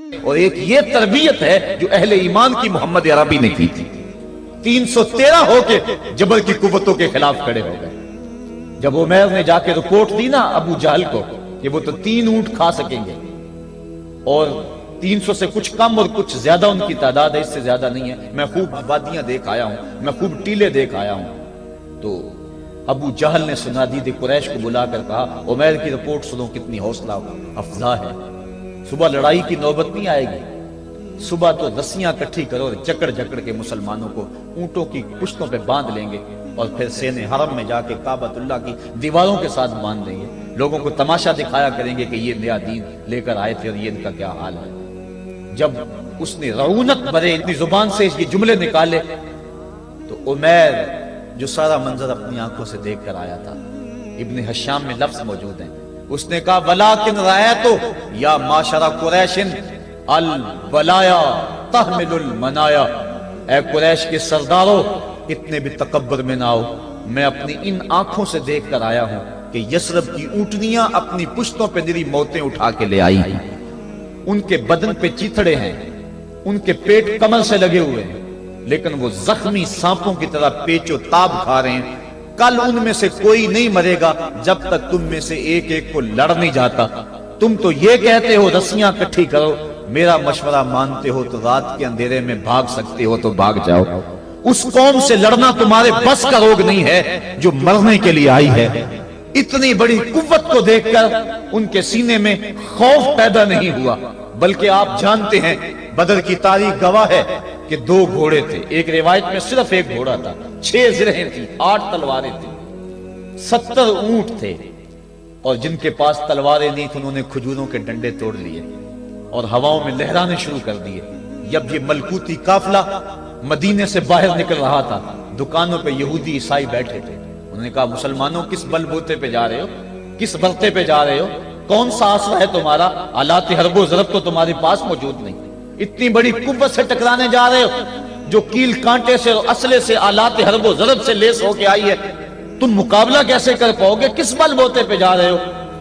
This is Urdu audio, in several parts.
اور ایک یہ تربیت ہے جو اہل ایمان کی محمد عربی نے کی تھی. 313 ہو کے جبر کی قوتوں کے خلاف کھڑے ہو گئے. جب عمیر نے جا کے رپورٹ دی نا ابو جہل کو کہ وہ تو 3 اونٹ کھا سکیں گے اور 300 سے کچھ کم اور کچھ زیادہ ان کی تعداد ہے، اس سے زیادہ نہیں ہے، میں خوب وادیاں دیکھ آیا ہوں، میں خوب ٹیلے دیکھ آیا ہوں. تو ابو جہل نے سنادید قریش کو بلا کر کہا عمیر کی رپورٹ سنو کتنی حوصلہ افزا ہے. صبح لڑائی کی نوبت نہیں آئے گی، صبح تو رسیاں کٹھی کرو اور جکڑ جکڑ کے مسلمانوں کو اونٹوں کی پشتوں پہ باندھ لیں گے اور پھر سین حرم میں جا کے کعبۃ اللہ کی دیواروں کے ساتھ باندھ دیں گے. لوگوں کو تماشا دکھایا کریں گے کہ یہ نیا دین لے کر آئے تھے اور یہ ان کا کیا حال ہے. جب اس نے رعونت بھرے اتنی زبان سے یہ جملے نکالے تو عمیر جو سارا منظر اپنی آنکھوں سے دیکھ کر آیا تھا، ابن حشام میں لفظ موجود ہیں، اس نے کہا وَلَٰكِنْ رَأَيْتُ يَا مَعْشَرَ قُرَيْشٍ الْبَلَايَا تَحْمِلُ الْمَنَايَا. اے قریش کے سرداروں اتنے بھی تکبر میں نہ آؤ، میں اپنی ان آنکھوں سے دیکھ کر آیا ہوں کہ یثرب کی اونٹنیاں اپنی پشتوں پہ نری موتیں اٹھا کے لے آئی ہیں. ان کے بدن پہ چیتھڑے ہیں، ان کے پیٹ کمر سے لگے ہوئے ہیں، لیکن وہ زخمی سانپوں کی طرح پیچ و تاب کھا رہے ہیں. کل ان میں سے کوئی نہیں مرے گا جب تک تم میں سے ایک ایک کو لڑ نہیں جاتا. تم تو یہ کہتے ہو رسیاں کٹھی کرو، میرا مشورہ مانتے ہو تو رات کے اندھیرے میں بھاگ سکتے ہو تو بھاگ جاؤ. اس قوم سے لڑنا تمہارے بس کا روگ نہیں ہے جو مرنے کے لیے آئی ہے. اتنی بڑی قوت کو دیکھ کر ان کے سینے میں خوف پیدا نہیں ہوا، بلکہ آپ جانتے ہیں بدر کی تاریخ گواہ ہے کہ 2 گھوڑے تھے. ایک روایت میں صرف ایک گھوڑا تھا، 6 زرہیں تھی، 8 تلواریں تھیں، 70 اونٹ تھے، اور جن کے پاس تلواریں نہیں تھیں انہوں نے کھجوروں کے ڈنڈے توڑ لیے اور ہواؤں میں لہرانے شروع کر دیے. جب یہ ملکوتی قافلہ مدینے سے باہر نکل رہا تھا، دکانوں پہ یہودی عیسائی بیٹھے تھے. انہوں نے کہا مسلمانوں کس بل بوتے پہ جا رہے ہو، کس برتے پہ جا رہے ہو، کون سا آسرا ہے تمہارا، آلات حرب و ضرب تو تمہارے پاس موجود نہیں، اتنی بڑی قوت سے ٹکرانے جا رہے ہو جو کیل کانٹے سے اور اسلحے سے آلات حرب و ضرب سے لیس ہو کے آئی ہے، تم مقابلہ کیسے کر پاؤ گے، کس بل بوتے پہ جا رہے ہو.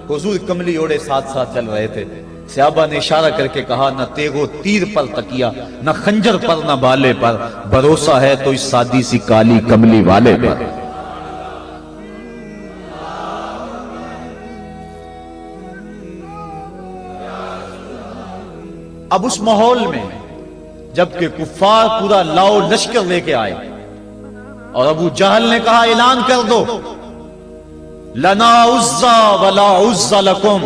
حضور کملی اوڑے ساتھ ساتھ چل رہے تھے. صحابہ نے اشارہ کر کے کہا نہ تیغو تیر پر تکیا، نہ خنجر پر نہ بالے پر، بھروسہ ہے تو اس سادی سی کالی کملی والے پر. اب اس ماحول میں جبکہ کفار پورا لاؤ لشکر لے کے آئے اور ابو جہل نے کہا اعلان کر دو لنا عزا ولا عزا لکم،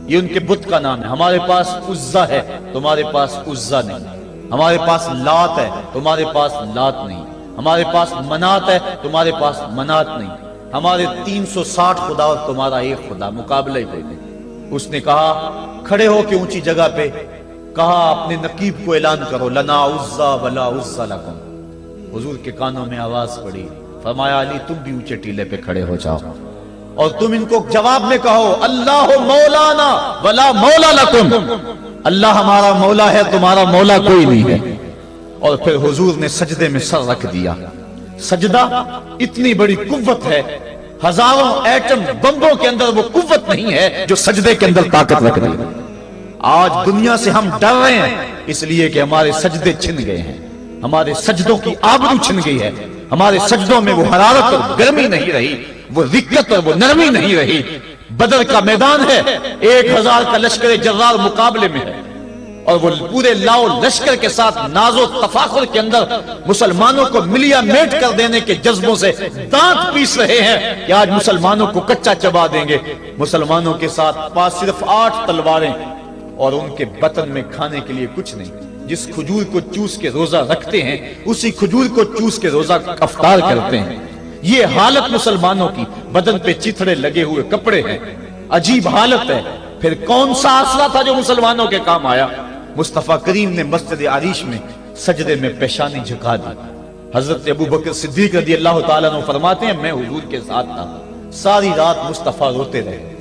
یہ ان کے بت کا نام ہے. ہمارے پاس عزا ہے تمہارے پاس عزا نہیں، ہمارے پاس لات ہے تمہارے پاس لات نہیں، ہمارے پاس منات ہے تمہارے پاس منات نہیں، ہمارے 360 خدا اور تمہارا ایک خدا، مقابلہ ہی کوئی نہیں. اس نے کہا کھڑے ہو کے اونچی جگہ پہ کہا اپنے نقیب کو اعلان کرو لنا عزا ولا عزا لکم. حضور کے کانوں میں آواز پڑی، فرمایا علی تم بھی اونچے ٹیلے پہ کھڑے ہو جاؤ اور تم ان کو جواب میں کہو اللہ مولانا ولا مولا لکم، اللہ ہمارا مولا ہے تمہارا مولا کوئی نہیں ہے. اور پھر حضور نے سجدے میں سر رکھ دیا. سجدہ اتنی بڑی قوت ہے، ہزاروں ایٹم بمبوں کے اندر وہ قوت نہیں ہے جو سجدے کے اندر طاقت رکھ دی. آج دنیا سے ہم ڈر رہے ہیں اس لیے کہ ہمارے سجدے چھن گئے ہیں، ہمارے سجدوں کی آبرو چھن گئی ہے، ہمارے سجدوں میں وہ حرارت اور گرمی نہیں رہی، وہ رقت اور وہ نرمی نہیں رہی. بدر کا میدان ہے، 1000 کا لشکر جرار مقابلے میں ہے اور وہ پورے لاؤ لشکر کے ساتھ ناز و تفاخر کے اندر مسلمانوں کو ملیا میٹ کر دینے کے جذبوں سے دانت پیس رہے ہیں کہ آج مسلمانوں کو کچا چبا دیں گے. مسلمانوں کے ساتھ پاس صرف 8 تلواریں اور ان کے بطن میں کھانے کے لیے کچھ نہیں. جس کھجور کو چوس کے روزہ رکھتے ہیں اسی کھجور کو چوس کے روزہ افطار کرتے ہیں. یہ حالت مسلمانوں کی، بدن پہ چتھڑے لگے ہوئے کپڑے ہیں، عجیب حالت ہے. پھر کون سا آسرا تھا جو مسلمانوں کے کام آیا؟ مصطفیٰ کریم نے مسجد عریش میں سجدے میں پیشانی جھکا دی. حضرت ابو بکر صدیق رضی اللہ تعالیٰ عنہ فرماتے ہیں میں حضور کے ساتھ تھا، ساری رات مصطفیٰ روتے رہے،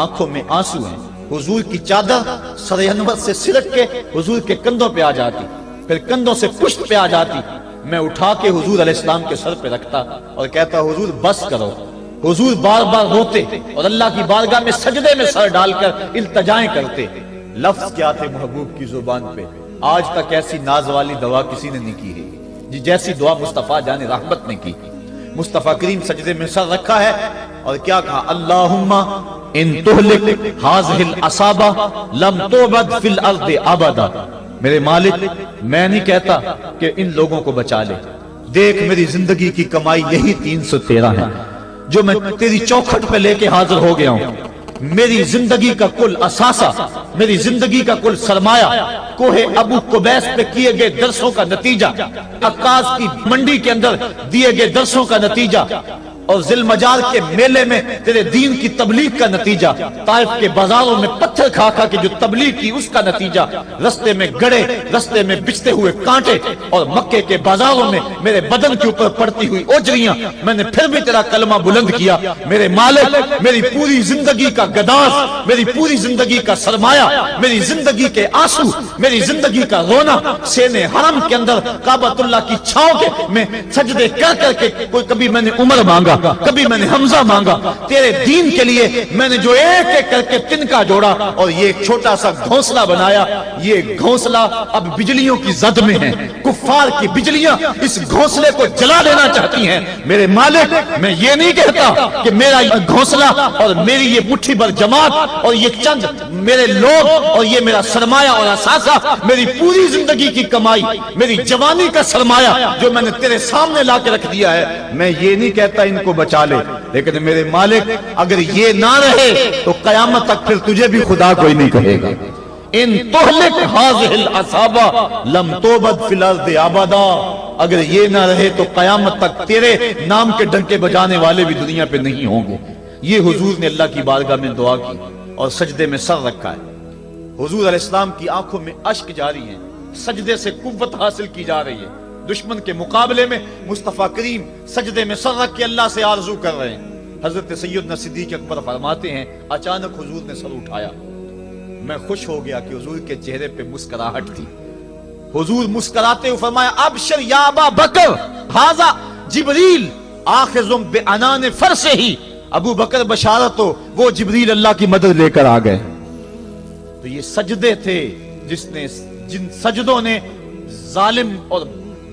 آنکھوں میں آنسو ہیں. حضور کی چادر سر انور سے سلٹ کے حضور کے کندھوں پہ آ جاتی، پھر کندھوں سے پشت پہ آ جاتی. میں اٹھا کے حضور علیہ السلام کے سر پہ رکھتا اور کہتا حضور بس کرو. حضور بار بار روتے اور اللہ کی بارگاہ میں سجدے میں سر ڈال کر التجائیں کرتے. لفظ کیا تھے محبوب کی زبان پہ، آج تک ایسی ناز والی دعا کسی نے نہیں کی ہے جی جیسی دعا مصطفیٰ جان رحمت نے کی۔ مصطفیٰ کریم سجدے میں سر رکھا ہے اور کیا کہا، اللہم ان تہلک ہذہ العصابہ لم تعبد فی الارض ابدا۔ میرے مالک میں نہیں کہتا کہ ان لوگوں کو بچا لے، دیکھ میری زندگی کی کمائی یہی 313 ہے جو میں تیری چوکھٹ پہ لے کے حاضر ہو گیا ہوں۔ میری زندگی کا کل اثاثہ، میری زندگی کا کل سرمایہ کوہ ابو قبیس پہ کیے گئے درسوں کا نتیجہ، عکاظ کی منڈی کے اندر دیے گئے درسوں کا نتیجہ، اور ذی المجال کے میلے میں تیرے دین کی تبلیغ کا نتیجہ، طائف کے بازاروں میں پتھر کھا کھا کے جو تبلیغ کی اس کا نتیجہ، رستے میں گڑے، رستے میں بچتے ہوئے کانٹے، اور مکے کے بازاروں میں میرے بدن کے اوپر پڑتی ہوئی اوجریاں، میں نے پھر بھی تیرا کلمہ بلند کیا۔ میرے مالک میری پوری زندگی کا گداز، میری پوری زندگی کا سرمایہ، میری زندگی کے آنسو، میری زندگی کا رونا سینے حرم کے اندر کعبۃ اللہ کی چھاؤں کے میں سجدے کر کر کے، کوئی کبھی میں نے عمر مانگا، کبھی میں نے حمزہ مانگا، تیرے دین کے لیے میں نے جو ایک ایک کر کے تنکا جوڑا اور یہ ایک چھوٹا سا گھونسلہ بنایا۔ یہ گھونسلہ اب بجلیوں کی زد میں ہے، کفار کی بجلیاں اس گھونسلے کو جلا دینا چاہتی ہیں۔ میرے مالک میں یہ نہیں کہتا کہ میرا یہ گھونسلہ اور میری یہ مٹھی بھر جماعت اور یہ چند میرے لوگ اور یہ میرا سرمایہ اور اثاثہ، میری پوری زندگی کی کمائی، میری جوانی کا سرمایہ جو میں نے تیرے سامنے لا کے رکھ دیا ہے، میں یہ نہیں کہتا ان کو بچا لے، لیکن میرے مالک اگر یہ نہ رہے تو قیامت تک پھر تجھے بھی خدا کوئی نہیں کہے گا۔ ان تہلک ہذہ العصابہ لم تعبد فی الارض ابدا، اگر یہ نہ رہے تو قیامت تک تیرے نام کے ڈنکے بجانے والے بھی دنیا پہ نہیں ہوں گے۔ یہ حضور نے اللہ کی بارگاہ میں دعا کی اور سجدے میں سر رکھا ہے۔ حضور علیہ السلام کی آنکھوں میں اشک جاری ہیں، سجدے سے قوت حاصل کی جا رہی ہے۔ دشمن کے مقابلے میں مصطفیٰ کریم سجدے میں سر رکھ کے اللہ سے آرزو کر رہے ہیں۔ حضرت سیدنا صدیق اکبر فرماتے ہیں اچانک حضور نے سر اٹھایا، میں خوش ہو گیا کہ حضور کے چہرے پہ مسکراہٹ تھی۔ حضور مسکراتے ہوئے فرمایا ابشر یا ابا بکر ھذا جبریل آخذ بعنان فرسہ، ابو بکر بشارت ہو، وہ جبریل اللہ کی مدد لے کر آ گئے۔ تو یہ سجدے تھے جن سجدوں نے ظالم اور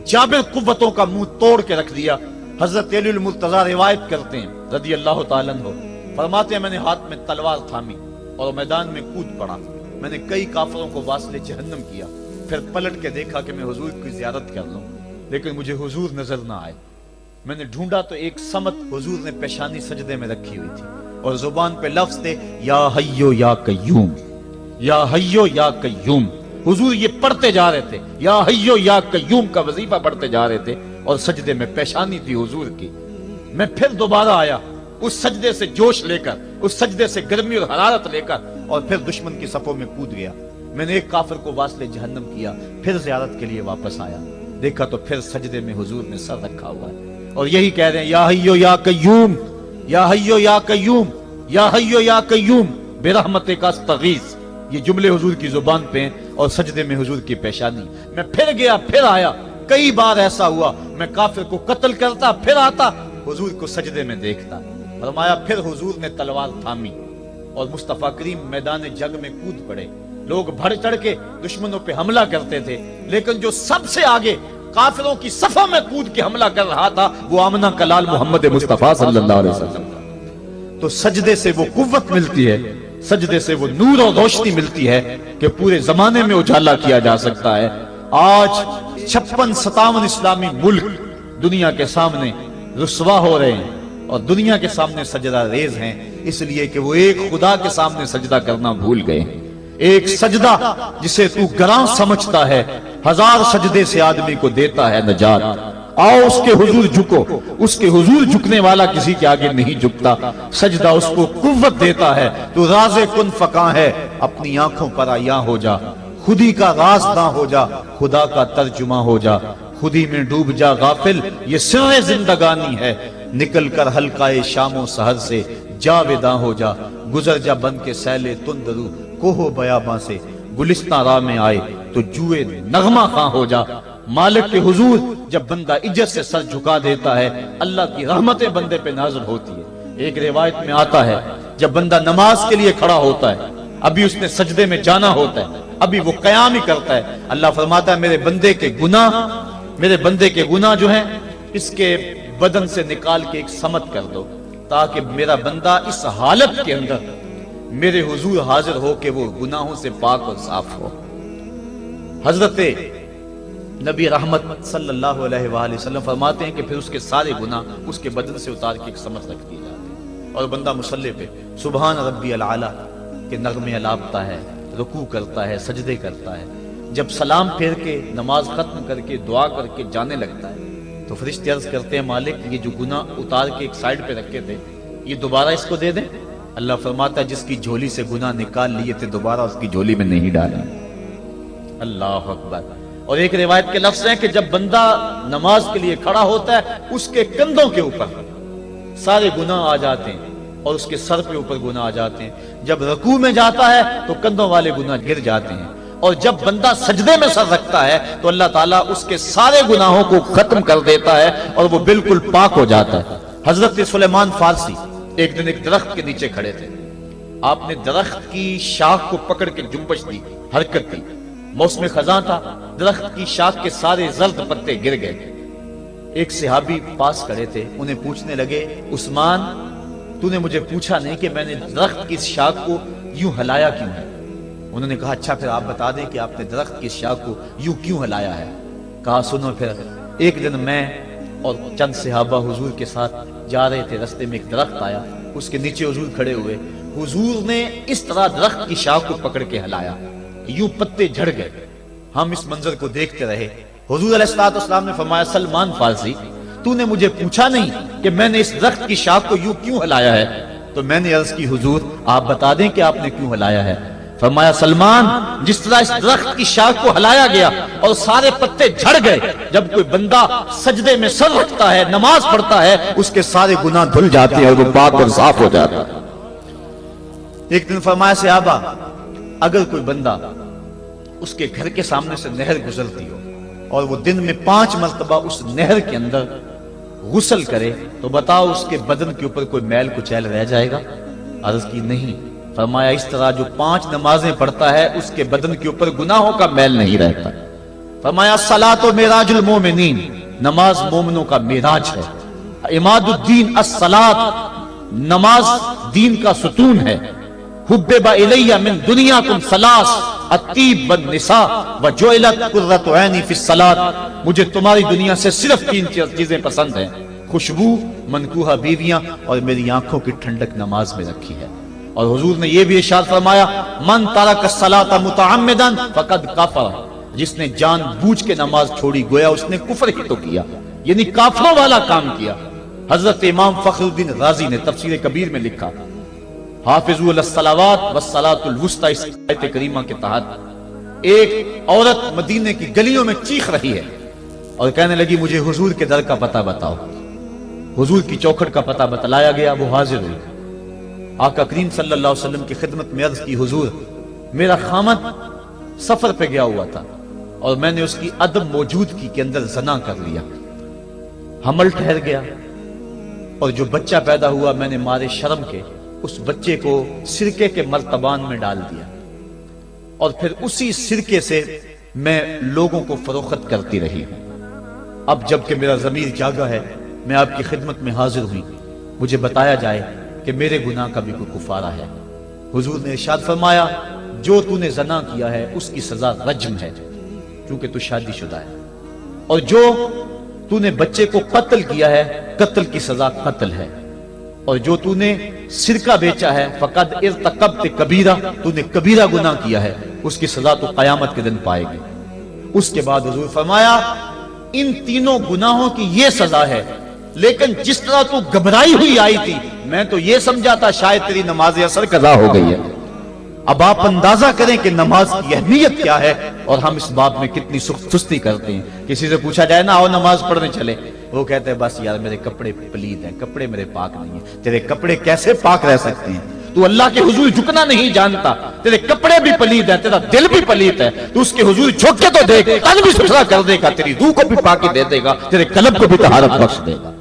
جابر قوتوں کا منہ توڑ کے رکھ دیا۔ حضرت علی المرتضیٰ روایت کرتے ہیں رضی اللہ تعالیٰ عنہ، فرماتے ہیں میں نے ہاتھ میں تلوار تھامی اور میدان میں کود پڑا، میں نے کئی کافروں کو واصل جہنم کیا، پھر پلٹ کے دیکھا کہ میں حضور کی زیارت کر لوں، لیکن مجھے حضور نظر نہ آئے۔ میں نے ڈھونڈا تو ایک سمت حضور نے پیشانی سجدے میں رکھی ہوئی تھی اور زبان پہ لفظ تھے یا حیو یا قیوم، یا حیو یا قیوم۔ حضور یہ پڑھتے جا رہے تھے، یا حیو یا قیوم کا وظیفہ پڑھتے جا رہے تھے اور سجدے میں پیشانی تھی حضور کی۔ میں پھر دوبارہ آیا اس سجدے سے جوش لے کر، اس سجدے سے گرمی اور حرارت لے کر، اور پھر دشمن کی صفوں میں کود گیا۔ میں نے ایک کافر کو واصل جہنم کیا، پھر زیارت کے لیے واپس آیا، دیکھا تو پھر سجدے میں حضور نے سر رکھا ہوا ہے اور یہی کہہ رہے ہیں یا حیو یا قیوم، یا حیو یا قیوم، یا حیو یا قیوم برحمتک استغیث۔ یہ جملے حضور کی زبان پہ ہیں اور سجدے میں حضور کی پیشانی۔ میں پھر گیا، پھر آیا، کئی بار ایسا ہوا میں کافر کو قتل کرتا، پھر آتا حضور کو سجدے میں دیکھتا۔ فرمایا پھر حضور نے تلوار تھامی اور مصطفیٰ کریم میدان جنگ میں کود پڑے۔ لوگ بڑھ چڑھ کے دشمنوں پہ حملہ کرتے تھے، لیکن جو سب سے آگے کافروں کی صفوں میں کود کے حملہ کر رہا تھا وہ آمنہ کا لال محمد مصطفیٰ صلی اللہ علیہ وسلم۔ تو سجدے سے وہ قوت ملتی ہے، سجدے سے وہ نور اور روشنی ملتی ہے کہ پورے زمانے میں اجالا کیا جا سکتا ہے۔ آج 56-57 اسلامی ملک دنیا کے سامنے رسوا ہو رہے ہیں اور دنیا کے سامنے سجدہ ریز ہیں، اس لیے کہ وہ ایک خدا کے سامنے سجدہ کرنا بھول گئے ہیں۔ ایک سجدہ جسے تو گراں سمجھتا ہے 1000 سجدے سے آدمی کو دیتا ہے نجات۔ آؤ اس کے حضور جھکو، اس کے حضور جھکنے والا کسی کے آگے نہیں جھکتا۔ سجدہ اس کو قوت دیتا ہے، تو راز کن فکاں ہے، اپنی آنکھوں پر عیاں ہو جا، خودی کا رازداں ہو جا، خدا کا ترجمہ ہو جا، خودی میں ڈوب جا غافل، یہ سر زندگانی ہے، نکل کر حلقہ شام و سحر سے جاویداں ہو جا، گزر جا بن کے سیلے تندرو کوہ بیاباں سے، گلستان راہ میں آئے تو جوئے نغمہ خاں ہو جا۔ مالک کے حضور جب بندہ عزت سے سر جھکا دیتا ہے اللہ کی رحمتیں بندے پہ نازل ہوتی ہے۔ ایک روایت میں آتا ہے جب بندہ نماز کے لیے کھڑا ہوتا ہے ابھی اس نے سجدے میں جانا ہوتا ہے، ابھی وہ قیام ہی کرتا ہے۔ اللہ فرماتا ہے میرے بندے کے گناہ جو ہیں اس کے بدن سے نکال کے ایک سمت کر دو، تاکہ میرا بندہ اس حالت کے اندر میرے حضور حاضر ہو کہ وہ گناہوں سے پاک اور صاف ہو۔ حضرت نبی رحمت صلی اللہ علیہ وآلہ وسلم فرماتے ہیں کہ پھر اس کے سارے گناہ اس کے بدن سے اتار کے ایک سمت رکھ دیے جاتے ہیں، اور بندہ مصلی پہ سبحان ربی العالی کے نغمے الاپتا ہے، رکوع کرتا ہے، سجدے کرتا ہے۔ جب سلام پھیر کے نماز ختم کر کے دعا کر کے جانے لگتا ہے تو فرشتے عرض کرتے ہیں مالک یہ جو گناہ اتار کے ایک سائیڈ پہ رکھے تھے یہ دوبارہ اس کو دے دیں؟ اللہ فرماتا ہے جس کی جھولی سے گناہ نکال لیے تھے دوبارہ اس کی جھولی میں نہیں ڈالیں۔ اللہ اکبر۔ اور ایک روایت کے لفظ ہیں کہ جب بندہ نماز کے لیے کھڑا ہوتا ہے اس کے کندھوں کے اوپر سارے گناہ آ جاتے ہیں اور اس کے سر پہ اوپر گناہ آ جاتے ہیں۔ جب رکوع میں جاتا ہے تو کندھوں والے گناہ گر جاتے ہیں، اور جب بندہ سجدے میں سر رکھتا ہے تو اللہ تعالیٰ اس کے سارے گناہوں کو ختم کر دیتا ہے اور وہ بالکل پاک ہو جاتا ہے۔ حضرت سلیمان فارسی ایک دن ایک درخت کے نیچے کھڑے تھے، آپ نے درخت کی شاخ کو پکڑ کے جنبش دی، حرکت دی، موسم خزاں تھا، درخت کی شاخ کے سارے زرد پتے گر گئے۔ ایک صحابی پاس کھڑے تھے، انہیں پوچھنے لگے عثمان تو نے مجھے پوچھا نہیں کہ میں نے درخت کی شاخ کو یوں ہلایا کیوں ہے؟ انہوں نے کہا اچھا پھر آپ بتا دیں کہ آپ نے درخت کی شاخ کو یوں کیوں ہلایا ہے؟ کہا سنو پھر ایک دن میں اور چند صحابہ حضور کے ساتھ جا رہے تھے، رستے میں ایک درخت آیا، اس کے نیچے حضور کھڑے ہوئے، حضور نے اس طرح درخت کی شاخ کو پکڑ کے ہلایا، یوں پتے جھڑ گئے، ہم اس منظر کو دیکھتے رہے۔ حضور علیہ السلام نے فرمایا سلمان فارسی تو نے مجھے پوچھا نہیں کہ میں نے اس درخت کی شاخ کو یوں کیوں ہلایا ہے؟ تو میں نے عرض کی حضور آپ بتا دیں کہ آپ نے کیوں ہلایا ہے؟ فرمایا سلمان جس طرح اس درخت کی شاخ کو ہلایا گیا اور سارے پتے جھڑ گئے، جب کوئی بندہ سجدے میں سر رکھتا ہے نماز پڑھتا ہے اس کے سارے گناہ دھل جاتے ہیں اور وہ پاک اور صاف ہو جاتا ہے۔ ایک دن فرمایا صحابہ اگر کوئی بندہ اس کے گھر کے سامنے سے نہر گزرتی ہو اور وہ دن میں 5 مرتبہ اس نہر کے اندر غسل کرے تو بتاؤ اس کے بدن کے اوپر کوئی میل کچیل رہ جائے گا؟ عرض کی نہیں۔ فرمایا اس طرح جو 5 نمازیں پڑھتا ہے اس کے بدن کے اوپر گناہوں کا میل نہیں رہتا۔ فرمایا الصلاۃ معراج المومنین، نماز مومنوں کا معراج ہے۔ عماد الدین الصلاۃ، نماز دین کا ستون ہے۔ حبب الی من دنیاکم ثلاث الطیب والنساء وجعلت قرۃ عینی فی الصلاۃ، مجھے تمہاری دنیا سے صرف 3 چیزیں پسند ہیں، خوشبو، منکوحہ بیویاں، اور میری آنکھوں کی ٹھنڈک نماز میں رکھی ہے۔ اور حضور نے یہ بھی ارشاد فرمایا من ترک الصلاۃ متعمدا فقد کفر، جس نے جان بوجھ کے نماز چھوڑی گویا اس نے کفر ہی تو کیا، یعنی کافروں والا کام کیا۔ حضرت امام فخر الدین رازی نے تفسیر کبیر میں لکھا حافظوا علی الصلوات والصلاۃ الوسطی، اس آیت کریمہ کے تحت ایک عورت مدینے کی گلیوں میں چیخ رہی ہے اور کہنے لگی مجھے حضور کے در کا پتہ بتاؤ۔ حضور کی چوکھٹ کا پتہ بتلایا گیا، وہ حاضر ہوئی۔ آقا کریم صلی اللہ علیہ وسلم کی خدمت میں عرض کی حضور میرا خامد سفر پہ گیا ہوا تھا اور میں نے اس کی عدم موجودگی کے اندر زنا کر لیا، حمل ٹھہر گیا اور جو بچہ پیدا ہوا میں نے مارے شرم کے اس بچے کو سرکے کے مرتبان میں ڈال دیا اور پھر اسی سرکے سے میں لوگوں کو فروخت کرتی رہی ہوں۔ اب جب کہ میرا ضمیر جاگا ہے میں آپ کی خدمت میں حاضر ہوئی، مجھے بتایا جائے کہ میرے گناہ کا بھی کوئی کفارہ ہے۔ حضور نے ارشاد فرمایا جو تو نے زنا کیا ہے اس کی سزا رجم ہے چونکہ تو شادی شدہ ہے، اور جو تو نے بچے کو قتل کیا ہے قتل کی سزا قتل ہے، اور جو تو نے سرکہ بیچا ہے فقد ارتکبت کبیرہ، تو نے کبیرہ گناہ کیا ہے، اس کی سزا تو قیامت کے دن پائے گی۔ اس کے بعد حضور فرمایا ان تینوں گناہوں کی یہ سزا ہے، لیکن جس طرح تو گھبرائی ہوئی آئی تھی میں تو یہ سمجھا تھا شاید تیری نماز اثر قضا ہو گئی ہے۔ اب آپ اندازہ کریں کہ نماز کی اہمیت کیا ہے اور ہم اس بات میں کتنی سستی کرتے ہیں۔ کسی سے پوچھا جائے نا آؤ نماز پڑھنے چلے، وہ کہتے ہیں بس یار میرے کپڑے پلید ہیں، کپڑے میرے پاک نہیں ہیں۔ تیرے کپڑے کیسے پاک رہ سکتے ہیں؟ تو اللہ کے حضور جھکنا نہیں جانتا، تیرے کپڑے بھی پلید ہیں، تیرا دل بھی پلید ہے، تو اس کے حضور جھک کے تو دیکھ، قلب بھی ستھرا کر دے گا، تیری روح کو بھی پاکی دے دے گا، تیرے قلب کو بھی طہارت بخش دے گا۔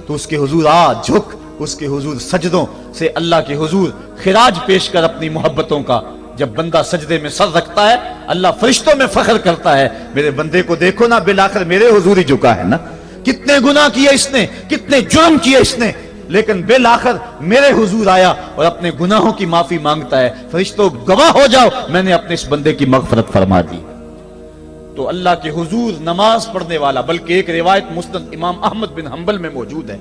تو اس کے حضور آ جھک، اس کے حضور سجدوں سے اللہ کے حضور خراج پیش کر اپنی محبتوں کا جب بندہ سجدے میں سر رکھتا ہے اللہ فرشتوں میں فخر کرتا ہے، میرے بندے کو دیکھو نا، بالآخر میرے حضور ہی جھکا ہے نا، کتنے گناہ کیے اس نے، کتنے جرم کیے اس نے، لیکن بالآخر میرے حضور آیا اور اپنے گناہوں کی معافی مانگتا ہے، فرشتوں گواہ ہو جاؤ میں نے اپنے اس بندے کی مغفرت فرما دی۔ تو اللہ کے حضور نماز پڑھنے والا، بلکہ ایک روایت مسند امام احمد بن حنبل میں موجود ہے،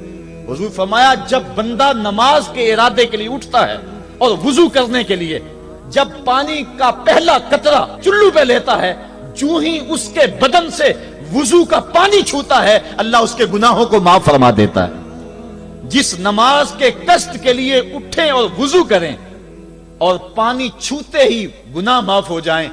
حضور فرمایا جب بندہ نماز کے ارادے کے لیے اٹھتا ہے اور وضو کرنے کے لیے، جب پانی کا پہلا قطرہ چلو پہ لیتا ہے، جو ہی اس کے بدن سے وضو کا پانی چھوتا ہے اللہ اس کے گناہوں کو معاف فرما دیتا ہے۔ جس نماز کے قصد کے لیے اٹھیں اور وضو کریں اور پانی چھوتے ہی گناہ معاف ہو جائیں،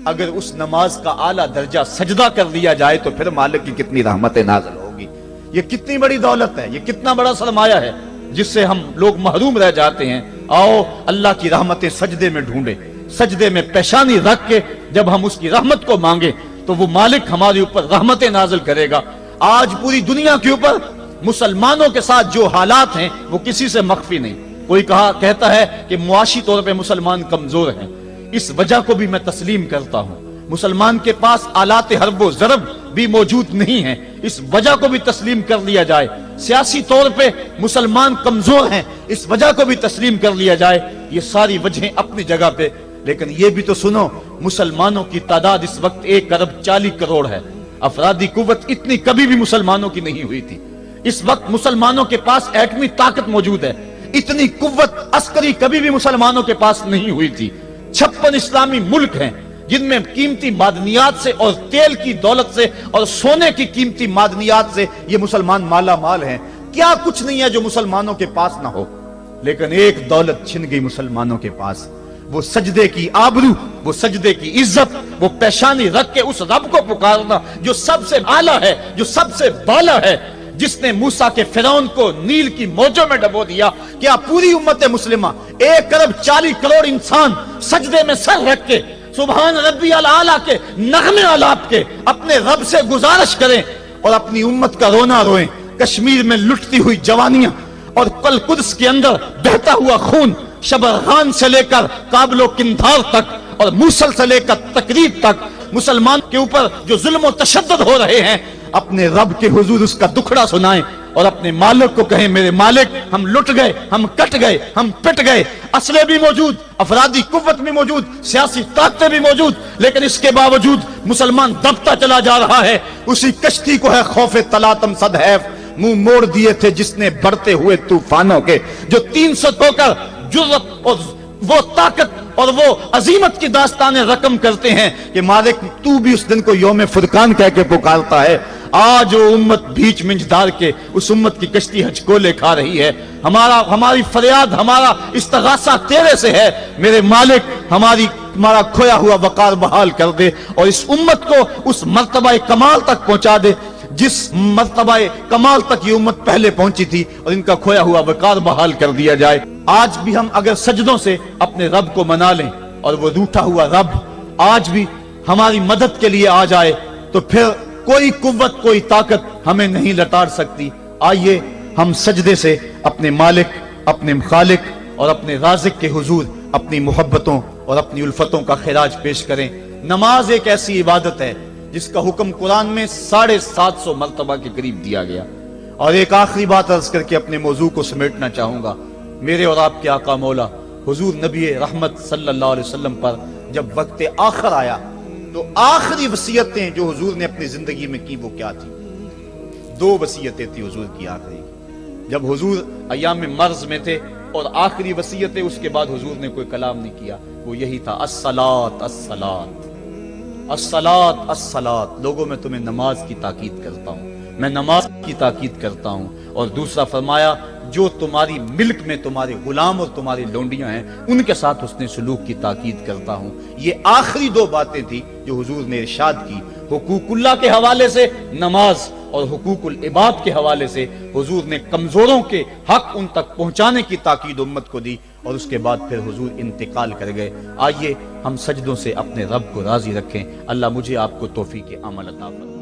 اگر اس نماز کا اعلیٰ درجہ سجدہ کر دیا جائے تو پھر مالک کی کتنی رحمت نازل ہوگی، یہ کتنی بڑی دولت ہے، یہ کتنا بڑا سرمایہ ہے جس سے ہم لوگ محروم رہ جاتے ہیں۔ آؤ اللہ کی رحمتیں سجدے میں ڈھونڈے، سجدے میں پیشانی رکھ کے جب ہم اس کی رحمت کو مانگے تو وہ مالک ہمارے اوپر رحمتیں نازل کرے گا۔ آج پوری دنیا کے اوپر مسلمانوں کے ساتھ جو حالات ہیں وہ کسی سے مخفی نہیں، کوئی کہتا ہے کہ معاشی طور پہ مسلمان کمزور ہیں، اس وجہ کو بھی میں تسلیم کرتا ہوں، مسلمان کے پاس آلات حرب و ضرب بھی موجود نہیں ہیں، اس وجہ کو بھی تسلیم کر لیا جائے، سیاسی طور پہ مسلمان کمزور ہیں، اس وجہ کو بھی تسلیم کر لیا جائے، یہ ساری وجہیں اپنی جگہ پہ، لیکن یہ بھی تو سنو مسلمانوں کی تعداد اس وقت 1.40 کروڑ ہے، افرادی قوت اتنی کبھی بھی مسلمانوں کی نہیں ہوئی تھی، اس وقت مسلمانوں کے پاس ایٹمی طاقت موجود ہے، اتنی قوت عسکری کبھی بھی مسلمانوں کے پاس نہیں ہوئی تھی، 56 اسلامی ملک ہیں جن میں قیمتی معدنیات سے اور تیل کی دولت سے اور سونے کی قیمتی معدنیات سے یہ مسلمان مالا مال ہیں، کیا کچھ نہیں ہے جو مسلمانوں کے پاس نہ ہو، لیکن ایک دولت چھن گئی مسلمانوں کے پاس، وہ سجدے کی آبرو، وہ سجدے کی عزت، وہ پیشانی رکھ کے اس رب کو پکارنا جو سب سے اعلیٰ ہے، جو سب سے بالا ہے، جس نے موسیٰ کے فرعون کو نیل کی موجوں میں ڈبو دیا۔ کیا پوری امت مسلمہ 1.40 کروڑ انسان سجدے میں سر رکھ کے سبحان ربی الاعلیٰ کے نغمے آلات کے اپنے رب سے گزارش کریں اور اپنی امت کا رونا روئیں، کشمیر میں لٹتی ہوئی جوانیاں اور قدس کے اندر بہتا ہوا خون، شبرغان سے لے کر کابل و قندھار تک اور موصل سے لے کر تقریب تک مسلمان کے اوپر جو ظلم و تشدد ہو رہے ہیں، اپنے رب کے حضور اس کا دکھڑا سنائیں اور اپنے مالک کو کہیں میرے مالک ہم لٹ گئے، ہم کٹ گئے، ہم پٹ گئے، اسلحے بھی موجود، افرادی قوت بھی موجود، سیاسی طاقتیں بھی موجود، لیکن اس کے باوجود مسلمان دبتا چلا جا رہا ہے۔ اسی کشتی کو ہے خوف تلاطم صدحیف منہ موڑ دیے تھے جس نے بڑھتے ہوئے طوفانوں کے، جو 300 ہو کر جرأت اور وہ طاقت اور وہ عظیمت کی داستانیں رقم کرتے ہیں کہ مالک تو بھی اس دن کو یوم فرقان کہہ کے پکارتا ہے۔ آج وہ امت بیچ منجدار کے اس امت کی کشتی ہچکولے کھا رہی ہے، ہماری فریاد، ہمارا استغاثہ تیرے سے ہے، میرے مالک ہمارا کھویا ہوا وقار بحال کر دے اور اس امت کو اس مرتبہ کمال تک پہنچا دے جس مرتبہ کمال تک یہ امت پہلے پہنچی تھی، اور ان کا کھویا ہوا وقار بحال کر دیا جائے۔ آج بھی ہم اگر سجدوں سے اپنے رب کو منا لیں اور وہ روٹھا ہوا رب آج بھی ہماری مدد کے لیے آ جائے تو پھر کوئی قوت، کوئی طاقت ہمیں نہیں لٹار سکتی۔ آئیے ہم سجدے سے اپنے مالک، اپنے خالق اور اپنے رازق کے حضور اپنی محبتوں اور اپنی الفتوں کا خراج پیش کریں۔ نماز ایک ایسی عبادت ہے جس کا حکم قرآن میں 750 مرتبہ کے قریب دیا گیا۔ اور ایک آخری بات عرض کر کے اپنے موضوع کو سمیٹنا چاہوں گا، میرے اور آپ کے آقا مولا حضور نبی رحمت صلی اللہ علیہ وسلم پر جب وقت آخر آیا تو آخری وصیتیں جو حضور نے اپنی زندگی میں کی وہ کیا تھی؟ 2 وصیتیں تھی حضور کی آخری، جب حضور ایام مرض میں تھے، اور آخری وصیتیں اس کے بعد حضور نے کوئی کلام نہیں کیا، وہ یہی تھا الصلاۃ الصلاۃ الصلاۃ الصلاۃ، لوگوں میں تمہیں نماز کی تاکید کرتا ہوں، میں نماز کی تاکید کرتا ہوں۔ اور دوسرا فرمایا جو تمہاری ملک میں تمہارے غلام اور تمہاری لونڈیاں ہیں ان کے ساتھ حسن سلوک کی تاکید کرتا ہوں۔ یہ آخری 2 باتیں تھی جو حضور نے ارشاد کی، حقوق اللہ کے حوالے سے نماز اور حقوق العباد کے حوالے سے حضور نے کمزوروں کے حق ان تک پہنچانے کی تاکید امت کو دی، اور اس کے بعد پھر حضور انتقال کر گئے۔ آئیے ہم سجدوں سے اپنے رب کو راضی رکھیں، اللہ مجھے آپ کو توفیق عمل عطا فرمائے۔